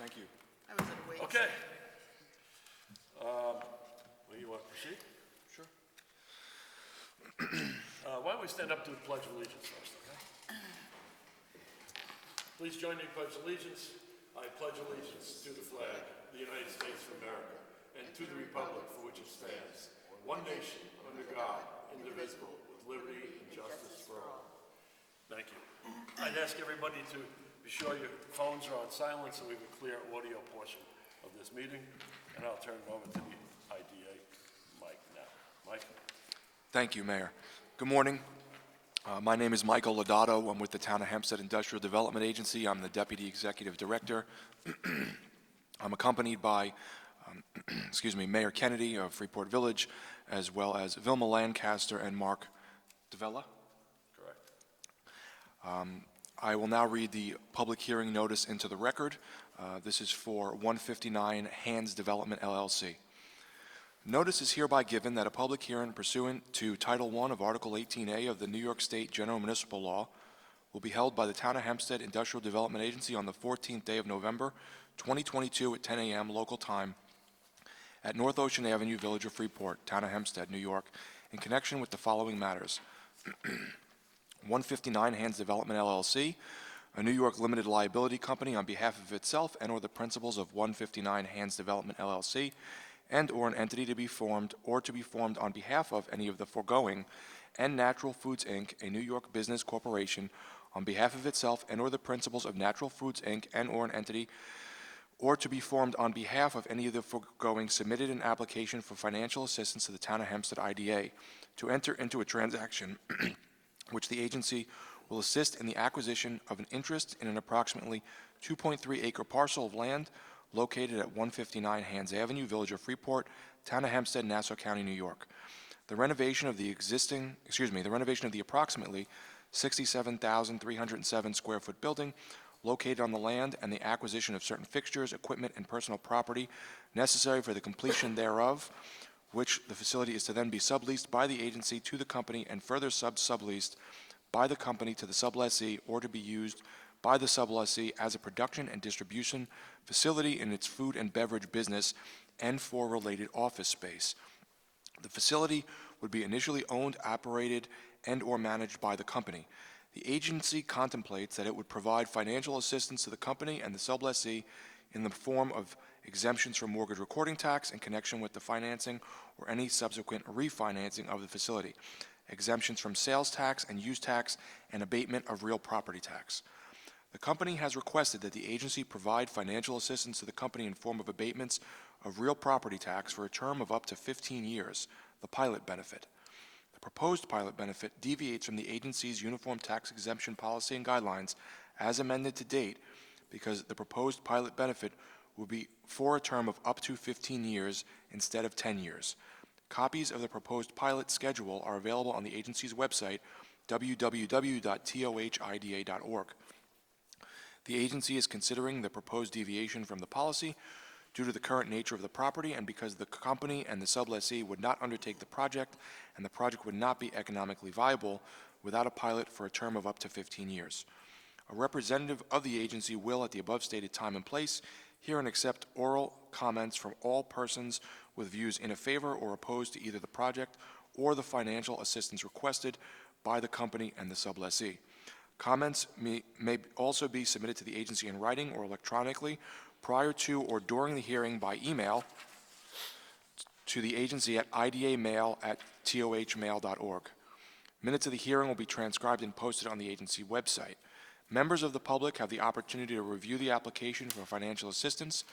Thank you. I was at a wait. Okay. Well, you want to proceed? Sure. Why don't we stand up to the Pledge of Allegiance first, okay? Please join me in Pledge of Allegiance. I pledge allegiance to the flag of the United States of America and to the republic for which it stands, one nation, under God, indivisible, with liberty and justice for all. Thank you. I'd ask everybody to be sure your phones are on silent so we have a clear audio portion of this meeting. And I'll turn it over to the IDA, Mike, now. Mike? Thank you, Mayor. Good morning. My name is Michael Lodato. I'm with the Town of Hempstead Industrial Development Agency. I'm the Deputy Executive Director. I'm accompanied by, Mayor Kennedy of Freeport Village, as well as Vilma Lancaster and Mark DeVella. Correct. I will now read the public hearing notice into the record. This is for 159 Hanse Development, LLC. Notice is hereby given that a public hearing pursuant to Title I of Article 18A of the New York State General Municipal Law will be held by the Town of Hempstead Industrial Development Agency on the 14th day of November, 2022 at 10 a.m. local time at North Ocean Avenue, Village of Freeport, Town of Hempstead, New York, in connection with the following matters. 159 Hanse Development, LLC, a New York limited liability company on behalf of itself and or the principals of 159 Hanse Development, LLC, and or an entity to be formed or to be formed on behalf of any of the foregoing, and Natural Foods, Inc., a New York business corporation, on behalf of itself and or the principals of Natural Foods, Inc., and or an entity or to be formed on behalf of any of the foregoing, submitted an application for financial assistance to the Town of Hempstead IDA to enter into a transaction which the agency will assist in the acquisition of an interest in an approximately 2.3 acre parcel of land located at 159 Hanse Avenue, Village of Freeport, Town of Hempstead, Nassau County, New York. The renovation of the approximately 67,307 square foot building located on the land and the acquisition of certain fixtures, equipment, and personal property necessary for the completion thereof, which the facility is to then be subleased by the agency to the company and further subleased by the company to the sublessee or to be used by the sublessee as a production and distribution facility in its food and beverage business and for related office space. The facility would be initially owned, operated, and or managed by the company. The agency contemplates that it would provide financial assistance to the company and the sublessee in the form of exemptions from mortgage recording tax in connection with the financing or any subsequent refinancing of the facility, exemptions from sales tax and use tax, and abatement of real property tax. The company has requested that the agency provide financial assistance to the company in form of abatements of real property tax for a term of up to 15 years, the pilot benefit. The proposed pilot benefit deviates from the agency's uniform tax exemption policy and guidelines as amended to date because the proposed pilot benefit will be for a term of up to 15 years instead of 10 years. Copies of the proposed pilot schedule are available on the agency's website, www.tohida.org. The agency is considering the proposed deviation from the policy due to the current nature of the property and because the company and the sublessee would not undertake the project and the project would not be economically viable without a pilot for a term of up to 15 years. A representative of the agency will, at the above stated time and place, hear and accept oral comments from all persons with views in favor or opposed to either the project or the financial assistance requested by the company and the sublessee. Comments may also be submitted to the agency in writing or electronically prior to or during the hearing by email to the agency at idamail@tohmail.org. Minutes of the hearing will be transcribed and posted on the agency website. Members of the public have the opportunity to review the application for financial assistance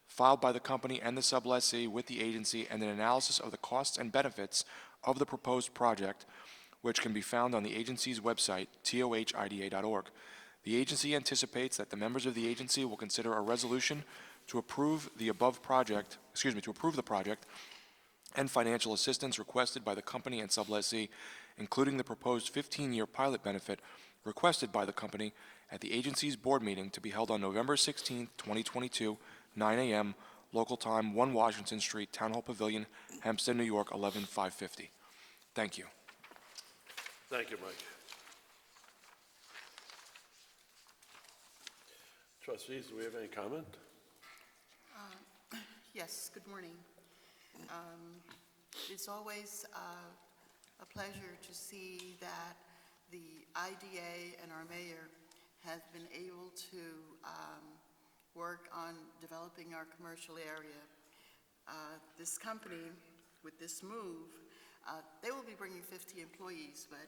filed by the company and the sublessee with the agency and an analysis of the costs and benefits of the proposed project, which can be found on the agency's website, tohida.org. The agency anticipates that the members of the agency will consider a resolution to approve the project and financial assistance requested by the company and sublessee, including the proposed 15-year pilot benefit requested by the company at the agency's board meeting to be held on November 16, 2022, 9 a.m., local time, 1 Washington Street, Town Hall Pavilion, Hempstead, New York, 11550. Thank you. Thank you, Mike. Trustees, do we have any comment? Yes, good morning. It's always a pleasure to see that the IDA and our mayor have been able to work on developing our commercial area. This company, with this move, they will be bringing 50 employees, but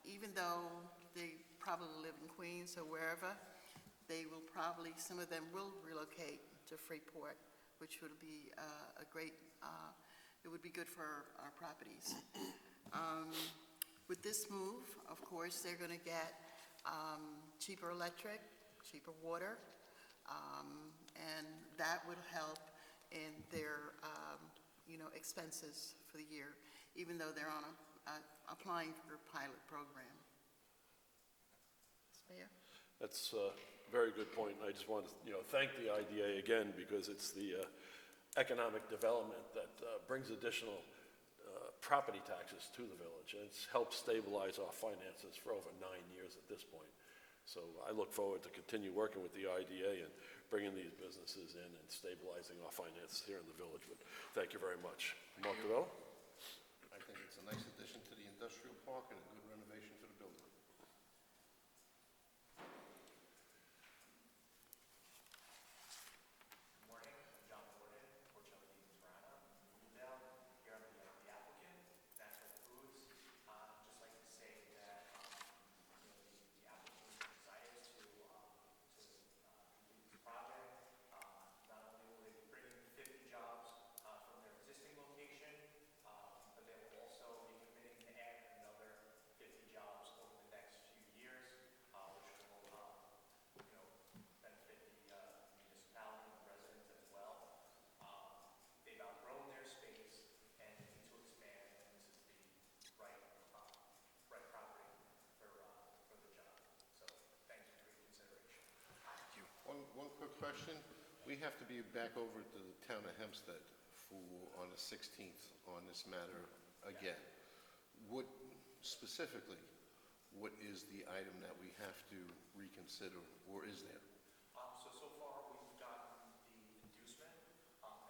even though they probably live in Queens or wherever, they will probably, some of them will relocate to Freeport, which would be a great, it would be good for our properties. With this move, of course, they're going to get cheaper electric, cheaper water, and that will help in their, expenses for the year, even though they're on applying for a pilot program. Mayor? That's a very good point. I just want to, thank the IDA again, because it's the economic development that brings additional property taxes to the village, and it's helped stabilize our finances for over 9 years at this point. So I look forward to continue working with the IDA and bringing these businesses in and stabilizing our finances here in the village. But thank you very much. Mark DeVello? I think it's a nice addition to the industrial park and a good renovation for the building. Morning, I'm John Gordon, fortunately in Toronto, Bloomingdale, here on behalf of the applicant, Natural Foods. Just like to say that the applicant is excited to complete this project. Not only will they be bringing 50 jobs from their existing location, but they will also be committing to add another 50 jobs over the next few years, which will benefit the municipality and the residents as well. They've outgrown their space and need to expand, and this is the right property for the job. So thank you for your consideration. One quick question. We have to be back over to the town of Hempstead on the 16th on this matter again. What, specifically, what is the item that we have to reconsider, or is there? So far we've gotten the inducement,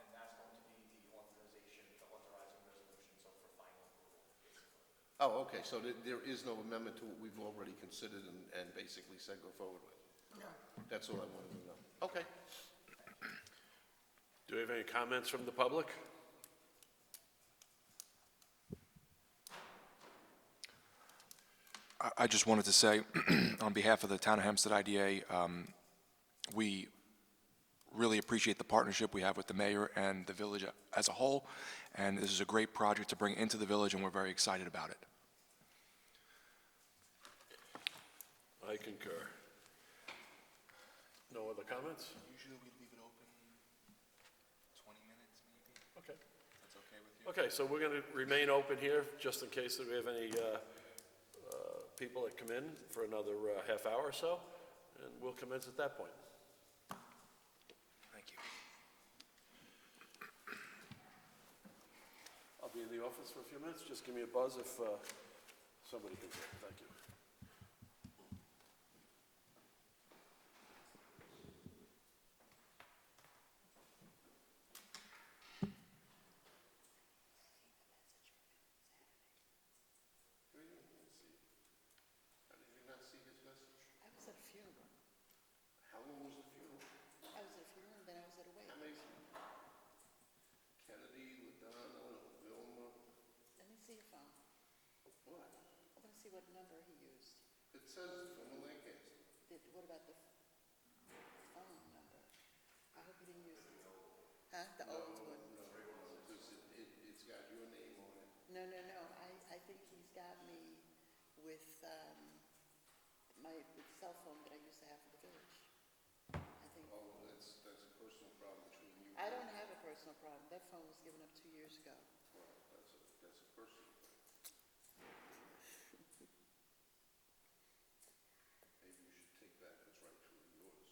and that's going to be the authorizing resolution, so for final approval, basically. Oh, okay, so there is no amendment to what we've already considered and basically said go forward with? No. That's all I wanted to know. Okay. Do we have any comments from the public? I just wanted to say, on behalf of the Town of Hempstead IDA, we really appreciate the partnership we have with the mayor and the village as a whole, and this is a great project to bring into the village, and we're very excited about it. I concur. No other comments? Usually we leave it open 20 minutes, maybe. Okay. That's okay with you? Okay, so we're going to remain open here, just in case that we have any people that come in for another half hour or so, and we'll commence at that point. Thank you. I'll be in the office for a few minutes. Just give me a buzz if somebody comes in. Thank you. How did you not see his message? I was at a funeral. How long was the funeral? I was at a funeral, and then I was at a How wedding. many? Kennedy, LaDonna, Wilma. Let me see your phone. What? I want to see what number he used. It says from Lancaster. What about the phone number? I hope he didn't use it. Huh? The old one? No, because it's got your name on it. No. I think he's got me with my cell phone that I used to have for the village. I think. Oh, well, that's a personal problem between you. I don't have a personal problem. That phone was given up 2 years ago. Well, that's a personal thing. Maybe you should take that as rightfully yours.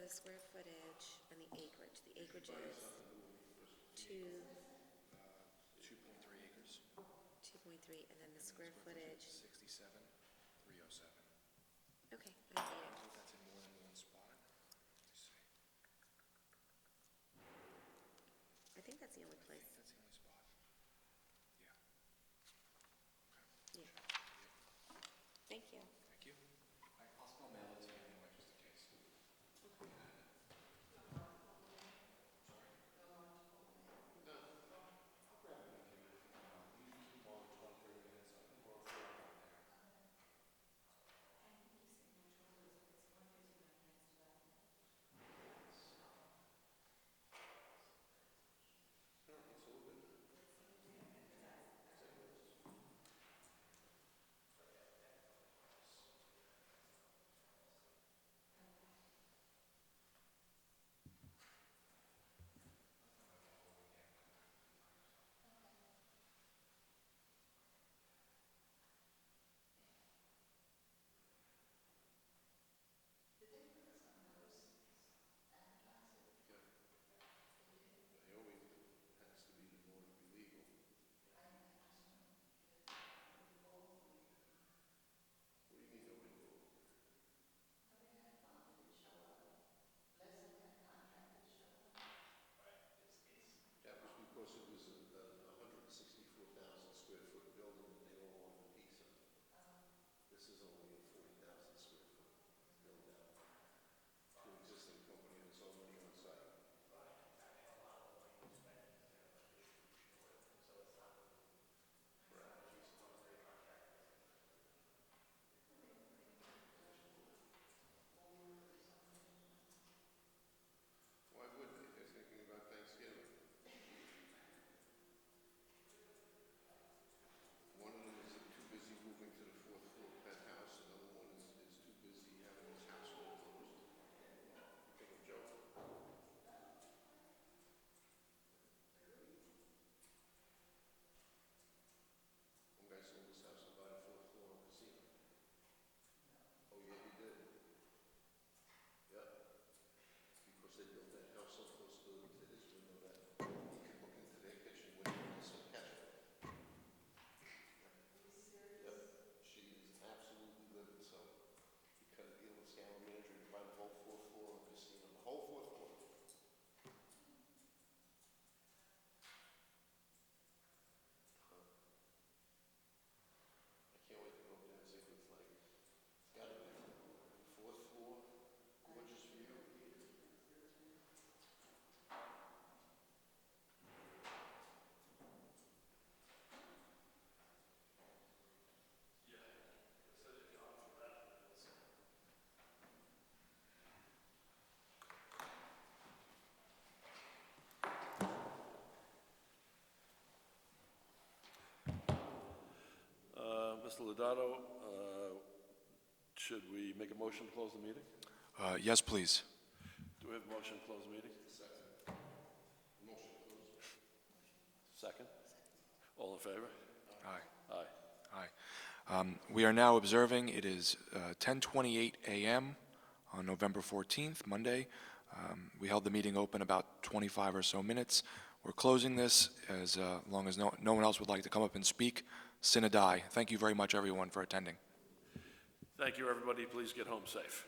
the square footage and the acreage. The acreage is 2.3 acres, 2.3, and then the square footage. 67,307. Okay, I see it. That's in more than one spot. Let's see. I think that's the only place. That's the only spot. Yeah. Yeah. Thank you. Thank you. I'll still mail it to you anyway, just in case. That was because it was a 164,000 square foot building that they all wanted a piece of. This is only a 40,000 square foot build out to an existing company that's already on site. Why wouldn't they? They're thinking about Thanksgiving. One of them is too busy moving to the fourth floor penthouse, another one is too busy having his house foreclosed. You think I'm joking? One guy sold his house to buy the fourth floor of a casino. Oh, yeah, he did. Yep. Because they built that house so close to his window that he could look into their kitchen window and still catch it. Yep. She is absolutely livid, so he cut a deal with Scanlon Manager to buy the whole fourth floor of the casino, the whole fourth floor. I can't wait to go up there and see what it's like. It's gotta be fourth floor, gorgeous view. Mr. Lodato, should we make a motion to close the meeting? Yes, please. Do we have a motion to close the meeting? Second. All in favor? Aye. Aye. Aye. We are now observing, it is 10:28 a.m. on November 14th, Monday. We held the meeting open about 25 or so minutes. We're closing this as long as no one else would like to come up and speak. Sine die. Thank you very much, everyone, for attending. Thank you, everybody. Please get home safe.